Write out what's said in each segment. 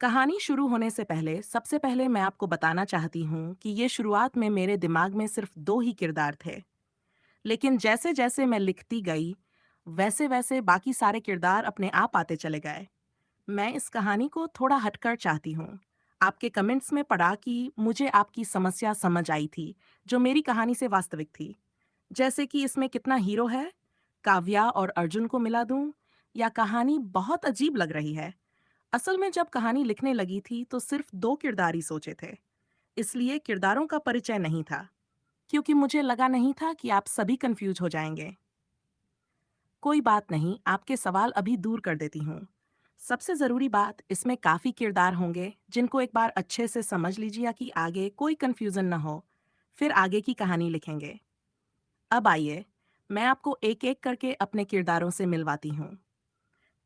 कहानी शुरू होने से पहले सबसे पहले मैं आपको बताना चाहती हूँ कि ये शुरुआत में मेरे दिमाग में सिर्फ दो ही किरदार थे। लेकिन जैसे जैसे मैं लिखती गई, वैसे वैसे बाकी सारे किरदार अपने आप आते चले गए। मैं इस कहानी को थोड़ा हटकर चाहती हूँ। आपके कमेंट्स में पढ़ा कि मुझे आपकी समस्या समझ आई थी, जो मेरी कहानी से वास्तविक थी। जैसे कि इसमें कितना हीरो है, काव्या और अर्जुन को मिला दूं, या कहानी बहुत अजीब लग रही है। असल में जब कहानी लिखने लगी थी तो सिर्फ दो किरदार ही सोचे थे, इसलिए किरदारों का परिचय नहीं था, क्योंकि मुझे लगा नहीं था कि आप सभी कंफ्यूज हो जाएंगे। कोई बात नहीं, आपके सवाल अभी दूर कर देती हूँ। सबसे जरूरी बात, इसमें काफी किरदार होंगे जिनको एक बार अच्छे से समझ लीजिए कि आगे कोई कंफ्यूजन न हो। फिर आगे की कहानी लिखेंगे। अब आइए, मैं आपको एक एक करके अपने किरदारों से मिलवाती हूँ।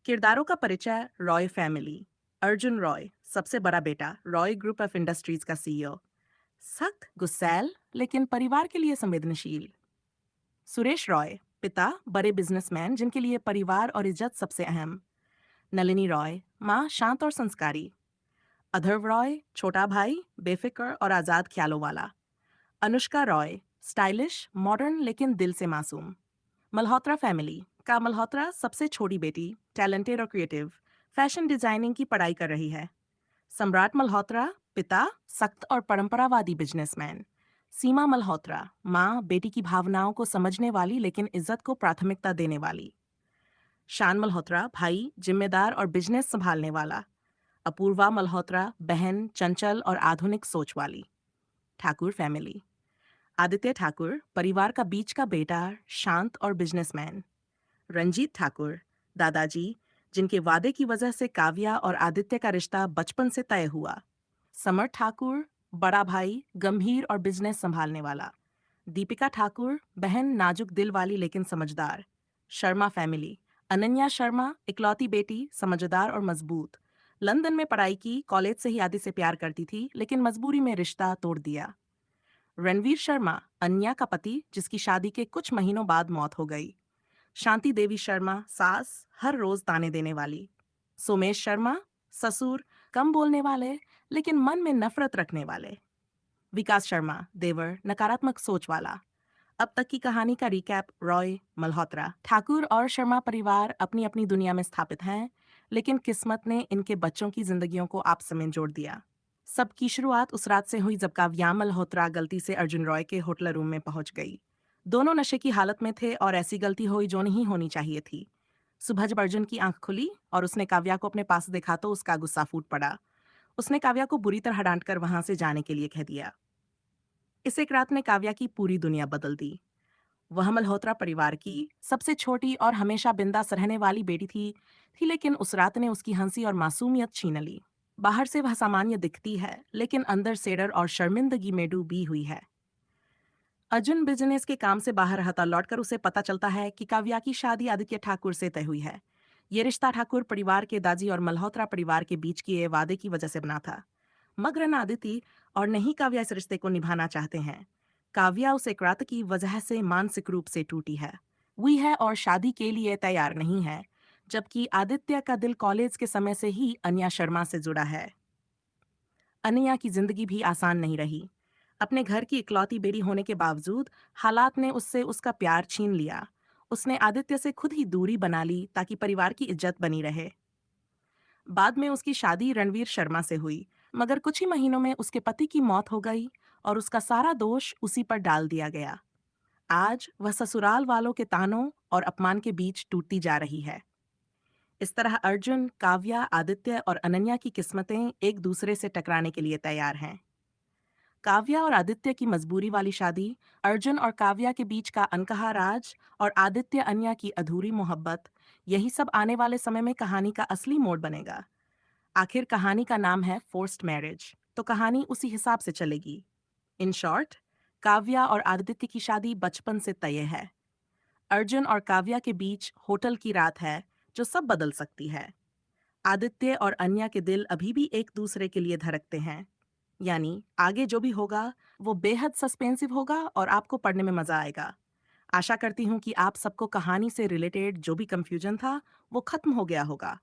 किरदारों का परिचय। रॉय फैमिली। अर्जुन रॉय, सबसे बड़ा बेटा, रॉय ग्रुप ऑफ इंडस्ट्रीज का सीईओ। सख्त, गुस्सैल, लेकिन परिवार के लिए संवेदनशील। सुरेश रॉय, पिता, बड़े बिजनेसमैन जिनके लिए परिवार और इज्जत सबसे अहम। नलिनी रॉय, माँ, शांत और संस्कारी। अधर्व रॉय, छोटा भाई, बेफिक्र और आजाद ख्यालों वाला। अनुष्का रॉय, स्टाइलिश, मॉडर्न लेकिन दिल से मासूम। मल्होत्रा फैमिली का मल्होत्रा, सबसे छोटी बेटी, टैलेंटेड और क्रिएटिव, फैशन डिजाइनिंग की पढ़ाई कर रही है। सम्राट मल्होत्रा, पिता, सख्त और परंपरावादी बिजनेसमैन। सीमा मल्होत्रा, माँ, बेटी की भावनाओं को समझने वाली लेकिन इज्जत को प्राथमिकता देने वाली। शान मल्होत्रा, भाई, जिम्मेदार और बिजनेस संभालने वाला। अपूर्वा मल्होत्रा, बहन, चंचल और आधुनिक सोच वाली। ठाकुर फैमिली। आदित्य ठाकुर, परिवार का बीच का बेटा, शांत और बिजनेसमैन। रंजीत ठाकुर, दादाजी, जिनके वादे की वजह से काव्या और आदित्य का रिश्ता बचपन से तय हुआ। समर ठाकुर, बड़ा भाई, गंभीर और बिजनेस संभालने वाला। दीपिका ठाकुर, बहन, नाजुक दिल वाली लेकिन समझदार। शर्मा फैमिली। अनन्या शर्मा, इकलौती बेटी, समझदार और मजबूत। लंदन में पढ़ाई की, कॉलेज से ही आदि से प्यार करती थी लेकिन मजबूरी में रिश्ता तोड़ दिया। रणवीर शर्मा, अन्या का पति, जिसकी शादी के कुछ महीनों बाद मौत हो गई। शांति देवी शर्मा, सास, हर रोज ताने देने वाली। सोमेश शर्मा, ससुर, कम बोलने वाले लेकिन मन में नफरत रखने वाले। विकास शर्मा, देवर, नकारात्मक सोच वाला। अब तक की कहानी का रिकैप। रॉय, मल्होत्रा, ठाकुर और शर्मा परिवार अपनी अपनी दुनिया में स्थापित हैं, लेकिन किस्मत ने इनके बच्चों की जिंदगियों को आपस में जोड़ दिया। सबकी शुरुआत उस रात से हुई जब काव्या मल्होत्रा गलती से अर्जुन रॉय के होटल रूम में पहुंच गई। दोनों नशे की हालत में थे और ऐसी गलती हुई जो नहीं होनी चाहिए थी। सुबह जब अर्जुन की आंख खुली और उसने काव्या को अपने पास देखा तो उसका गुस्सा फूट पड़ा। उसने काव्या को बुरी तरह डांटकर वहां से जाने के लिए कह दिया। इस एक रात ने काव्या की पूरी दुनिया बदल दी। वह मल्होत्रा परिवार की सबसे छोटी और हमेशा बिंदास रहने वाली बेटी थी, लेकिन उस रात ने उसकी हंसी और मासूमियत छीन ली। बाहर से वह सामान्य दिखती है, लेकिन अंदर से डर और शर्मिंदगी में डूबी हुई है। अर्जुन बिजनेस के काम से बाहर रहता लौटकर उसे पता चलता है कि काव्या की शादी आदित्य ठाकुर से तय हुई है। ये रिश्ता ठाकुर परिवार के दाजी और मल्होत्रा परिवार के बीच किए वादे की वजह से बना था। मगर न आदिति और न ही काव्या इस रिश्ते को निभाना चाहते हैं। काव्या उस एक रात की वजह से मानसिक रूप से टूटी है, हुई है और शादी के लिए तैयार नहीं है, जबकि आदित्य का दिल कॉलेज के समय से ही अन्या शर्मा से जुड़ा है। अनया की जिंदगी भी आसान नहीं रही। अपने घर की इकलौती बेटी होने के बावजूद हालात ने उससे उसका प्यार छीन लिया। उसने आदित्य से खुद ही दूरी बना ली ताकि परिवार की इज्जत बनी रहे। बाद में उसकी शादी रणवीर शर्मा से हुई, मगर कुछ ही महीनों में उसके पति की मौत हो गई और उसका सारा दोष उसी पर डाल दिया गया। आज वह ससुराल वालों के तानों और अपमान के बीच टूटती जा रही है। इस तरह अर्जुन, काव्या, आदित्य और अनन्या की किस्मतें एक दूसरे से टकराने के लिए तैयार हैं। काव्या और आदित्य की मजबूरी वाली शादी, अर्जुन और काव्या के बीच का अनकहा राज और आदित्य अन्या की अधूरी मोहब्बत, यही सब आने वाले समय में कहानी का असली मोड़ बनेगा। आखिर कहानी का नाम है फोर्स्ड मैरिज, तो कहानी उसी हिसाब से चलेगी। इन शॉर्ट, काव्या और आदित्य की शादी बचपन से तय है। अर्जुन और काव्या के बीच होटल की रात है जो सब बदल सकती है। आदित्य और अन्या के दिल अभी भी एक दूसरे के लिए धड़कते हैं। यानी आगे जो भी होगा वो बेहद सस्पेंसिव होगा और आपको पढ़ने में मजा आएगा। आशा करती हूँ कि आप सबको कहानी से रिलेटेड जो भी कंफ्यूजन था वो खत्म हो गया होगा,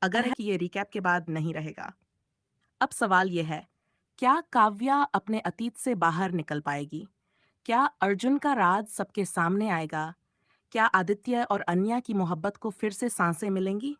अगर है कि ये रिकैप के बाद नहीं रहेगा। अब सवाल ये है, क्या काव्या अपने अतीत से बाहर निकल पाएगी? क्या अर्जुन का राज सबके सामने आएगा? क्या आदित्य और अन्या की मोहब्बत को फिर से सांसें मिलेंगी?